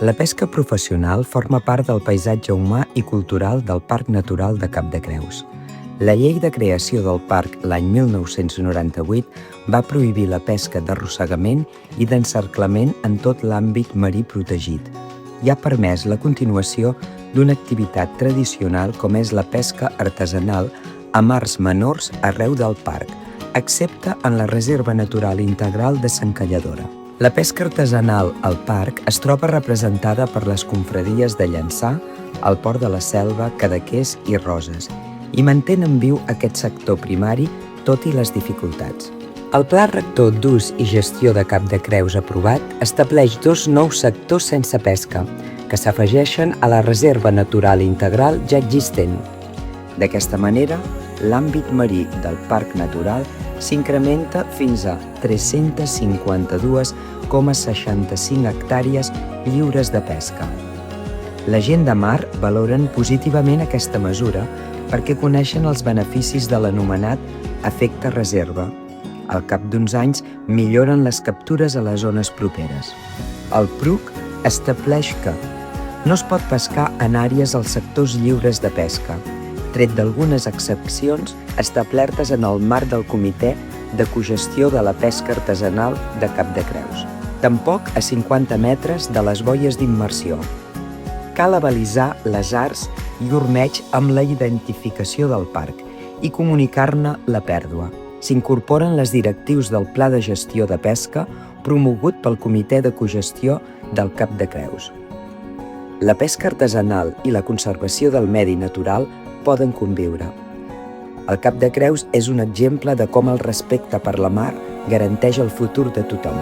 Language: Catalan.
La pesca professional forma part del paisatge humà i cultural del Parc Natural de Cap de Creus. La llei de creació del parc l'any 1998 va prohibir la pesca d'arrossegament i d'encerclament en tot l'àmbit marí protegit i ha permès la continuació d'una activitat tradicional com és la pesca artesanal a mars menors arreu del parc, excepte en la Reserva Natural Integral de Sant Calladora. La pesca artesanal al parc es troba representada per les confraries de Llançà, el Port de la Selva, Cadaqués i Roses, i mantenen viu aquest sector primari tot i les dificultats. El Pla Rector d'Ús i Gestió de Cap de Creus aprovat estableix 2 nous sectors sense pesca, que s'afegeixen a la Reserva Natural Integral ja existent. D'aquesta manera, l'àmbit marí del Parc Natural s'incrementa fins a 352,65 hectàrees lliures de pesca. La gent de mar valoren positivament aquesta mesura perquè coneixen els beneficis de l'anomenat efecte reserva. Al cap d'uns anys milloren les captures a les zones properes. El PRUC estableix que no es pot pescar en àrees als sectors lliures de pesca, tret d'algunes excepcions establertes en el marc del Comitè de Cogestió de la Pesca Artesanal de Cap de Creus. Tampoc a 50 metres de les boies d'immersió. Cal avalisar les arts i ormeig amb la identificació del parc i comunicar-ne la pèrdua. S'incorporen les directius del Pla de Gestió de Pesca promogut pel Comitè de Cogestió del Cap de Creus. La pesca artesanal i la conservació del medi natural poden conviure. El Cap de Creus és un exemple de com el respecte per la mar garanteix el futur de tothom.